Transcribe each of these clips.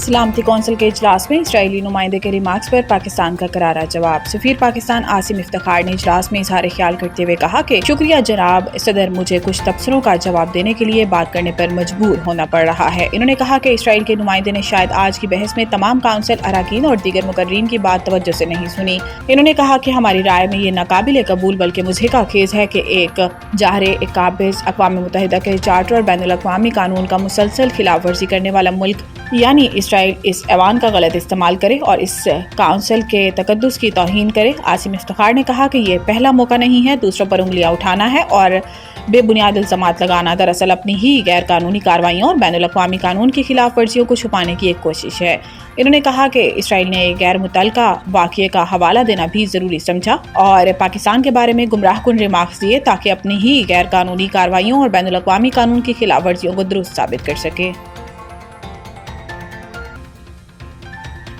सलामती कौंसिल के इजलास में इसराइली नुमाइंदे के रिमार्क्स पर पाकिस्तान का करारा जवाब। सफीर पाकिस्तान आसिम इफ्तिखार ने इजलास में इजहार ख्याल करते हुए कहा कि शुक्रिया जनाब सदर, मुझे कुछ तबसरों का जवाब देने के लिए बात करने पर मजबूर होना पड़ रहा है। इन्होंने कहा कि इसराइल के नुमाइंदे ने शायद आज की बहस में तमाम काउंसिल अरकान और दीगर मुकर्रीन की बात तवज्जो से नहीं सुनी। इन्होंने कहा कि हमारी राय में ये नाकाबिल कबूल बल्कि मुज़हिका खेज है कि एक जाहरे काबिज अक़वाम मुत्तहिदा के चार्टर और बैनुल अक़वामी कानून का मुसलसल खिलाफ वर्जी करने वाला मुल्क यानी इसराइल इस ऐवान का गलत इस्तेमाल करे और इस काउंसिल के तकद्दुस की तौहीन करे। आसिम इफ्तिखार ने कहा कि ये पहला मौका नहीं है दूसरों पर उंगलियां उठाना है और बेबुनियाद इल्ज़ामात लगाना दरअसल अपनी ही गैर कानूनी कार्रवाइयों और बैनुल अक़वामी कानून की खिलाफ वर्जियों को छुपाने की एक कोशिश है। इन्होंने कहा कि इसराइल ने एक गैर मुतल्लका वाक़ये का हवाला देना भी ज़रूरी समझा और पाकिस्तान के बारे में गुमराहकुन रिमार्क्स दिए ताकि अपनी ही गैर कानूनी कार्रवाइयों और बैनुल अक़वामी कानून की खिलाफ वर्जियों को दुरुस्त साबित कर सके।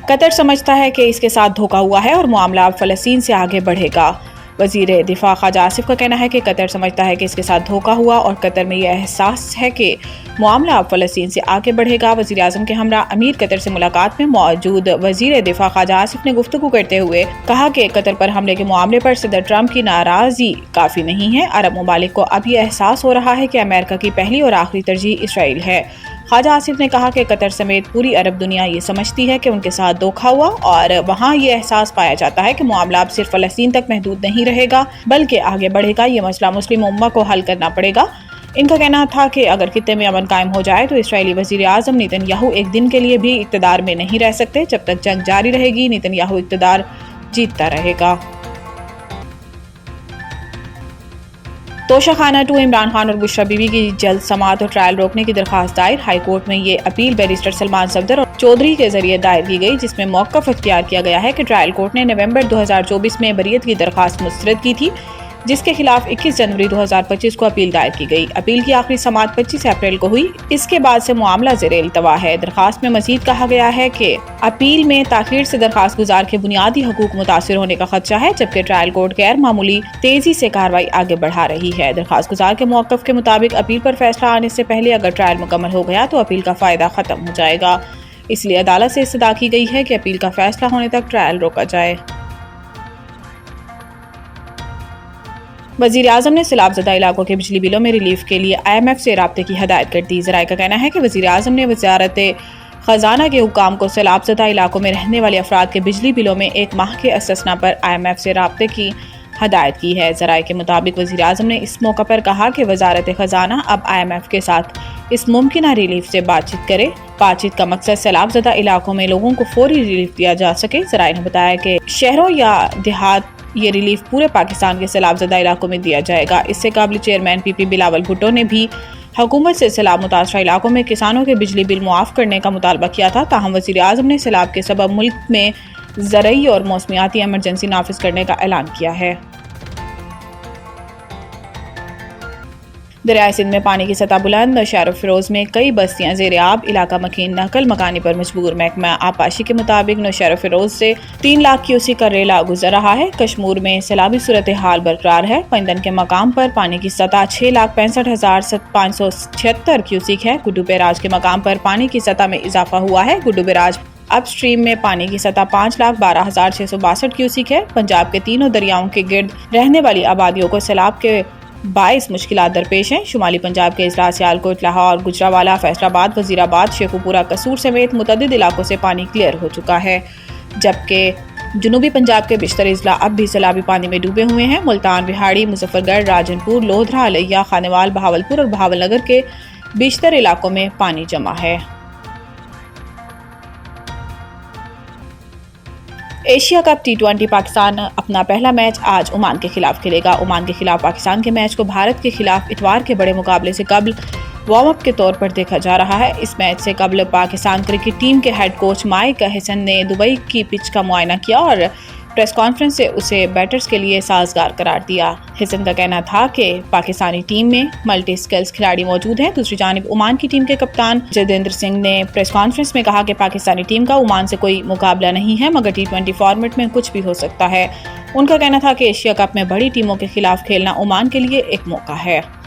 कतर समझता है कि इसके साथ धोखा हुआ है और मामला अब फ़लस्तीन से आगे बढ़ेगा। वज़ीर दिफा ख्वाजा आसिफ का कहना है कि कतर समझता है कि इसके साथ धोखा हुआ और कतर में यह एहसास है कि मामला अब फ़लस्तीन से आगे बढ़ेगा। वज़ीर आज़म के हमरा अमीर कतर से मुलाकात में मौजूद वज़ीर दिफा ख्वाजा आसिफ ने गुफ्तगू करते हुए कहा कि कतर पर हमले के मामले पर सदर ट्रंप की नाराज़गी काफ़ी नहीं है। अरब ममालिक को अब यह एहसास हो रहा है कि अमेरिका की पहली और आखिरी तरजीह इसराइल है। ख्वाजा आसिफ ने कहा कि कतर समेत पूरी अरब दुनिया ये समझती है कि उनके साथ धोखा हुआ और वहाँ ये एहसास पाया जाता है कि मामला अब सिर्फ फ़लस्तीन तक महदूद नहीं रहेगा बल्कि आगे बढ़ेगा। ये मसला मुस्लिम उम्मा को हल करना पड़ेगा। इनका कहना था कि अगर खित्ते में अमन कायम हो जाए तो इसराइली वज़ीर आज़म नेतन्याहू एक दिन के लिए भी इक़्तिदार में नहीं रह सकते। जब तक जंग जारी रहेगी नेतन्याहू इक़्तिदार जीतता रहेगा। तोशाखाना 2 इमरान खान और बुशरा बीबी की जल्द समाअत और ट्रायल रोकने की दरख्वास्त दायर। हाई कोर्ट में ये अपील बैरिस्टर सलमान सफदर और चौधरी के जरिए दायर की गई, जिसमें मौक़िफ़ इख्तियार किया गया है कि ट्रायल कोर्ट ने नवंबर 2024 में बरियत की दरख्वास्त मुस्तरद की थी, जिसके खिलाफ 21 जनवरी 2025 को अपील दायर की गई। अपील की आखिरी समाअत 25 अप्रैल को हुई। इसके बाद से मामला ज़ेरे इल्तवा है। दरख्वास्त में मजीद कहा गया है कि अपील में ताख़ीर से दरख्वास्त गुजार के बुनियादी हकूक मुतासिर होने का खदशा है, जबकि ट्रायल कोर्ट गैर मामूली तेजी से कार्रवाई आगे बढ़ा रही है। दरख्वास्त गुजार के मौक़िफ़ के मुताबिक अपील पर फैसला आने से पहले अगर ट्रायल मुकम्मल हो गया तो अपील का फ़ायदा ख़त्म हो जाएगा। इसलिए अदालत से इस्तदा की गई है कि अपील का फैसला होने तक ट्रायल रोका जाए। वज़ीर आज़म ने सैलाब-ज़दा इलाकों के बिजली बिलों में रिलीफ के लिए IMF से राब्ते की हदायत कर दी। ज़राए का कहना है कि वज़ीर आज़म ने वज़ारत ख़ज़ाना के हुक्काम को सैलाब-ज़दा इलाकों में रहने वाले अफराद के बिजली बिलों में एक माह के इस्तिस्ना पर IMF से राब्ते की हदायत की है। ज़राए के मुताबिक वज़ीर आज़म ने इस मौका पर कहा कि वज़ारत ख़ज़ाना अब IMF के साथ इस मुमकिन रिलीफ से बातचीत करे। बातचीत का मकसद सैलाब-ज़दा इलाकों में लोगों को फौरी रिलीफ दिया जा सके। ज़राए ने बताया कि शहरों या देहात ये रिलीफ पूरे पाकिस्तान के सैलाब-ज़दा इलाकों में दिया जाएगा। इससे काबिल चेयरमैन PP बिलावल भुट्टो ने भी हुकूमत से सैलाब मुतासरा इलाकों में किसानों के बिजली बिल मुआफ़ करने का मुतालबा किया था। ताहम वज़ीर आज़म ने सैलाब के सबब मुल्क में ज़रई और मौसमियाती एमरजेंसी नाफिज करने का ऐलान किया है। दरियाए सिंध में पानी की सतह बुलंद। नौशहर फिरोज में कई बस्तियां ज़ेरे आब, इलाका मकीन नकल मकानी पर मजबूर। महकमा आबपाशी के मुताबिक नौशहर फिरोज से 3 लाख क्यूसिक का रेला गुजर रहा है। कश्मीर में सैलाबी सूरत हाल बरकरार है। पैंदन के मकाम पर पानी की सतह 6,65,576 क्यूसिक है। गुड्डू बैराज के मकाम पर पानी की सतह में इजाफा हुआ है। गुड्डू बैराज अप स्ट्रीम में पानी की सतह 5,12,662 क्यूसिक है। पंजाब के तीनों दरियाओं के गिर्द रहने वाली आबादियों को सैलाब के बाईस मुश्किलात दरपेश हैं। शुमाली पंजाब के अजला सियालकोट, लाहौर, गुजरावाला, फैसलाबाद, वजीराबाद, शेखुपुरा, कसूर समेत मुतअद्दिद इलाकों से पानी क्लियर हो चुका है, जबकि जनूबी पंजाब के बिश्तर अजला अब भी सैलाबी पानी में डूबे हुए हैं। मुल्तान, बिहाड़ी, मुजफ्फरगढ़, राजनपुर, लोधरा, अलैया, खानेवाल, बहावलपुर और बहावलनगर के बिश्तर इलाकों में पानी जमा है। एशिया कप T20 पाकिस्तान अपना पहला मैच आज ओमान के खिलाफ खेलेगा। ओमान के खिलाफ पाकिस्तान के मैच को भारत के खिलाफ इतवार के बड़े मुकाबले से कबल वार्म अप के तौर पर देखा जा रहा है। इस मैच से कबल पाकिस्तान क्रिकेट टीम के हेड कोच माइक हेसन ने दुबई की पिच का मुआयना किया और प्रेस कॉन्फ्रेंस से उसे बैटर्स के लिए साजगार करार दिया। हिसन का कहना था कि पाकिस्तानी टीम में मल्टी स्किल्स खिलाड़ी मौजूद हैं। दूसरी जानिब ओमान की टीम के कप्तान जदेंद्र सिंह ने प्रेस कॉन्फ्रेंस में कहा कि पाकिस्तानी टीम का ओमान से कोई मुकाबला नहीं है, मगर T20 फॉर्मेट में कुछ भी हो सकता है। उनका कहना था कि एशिया कप में बड़ी टीमों के खिलाफ खेलना ओमान के लिए एक मौका है।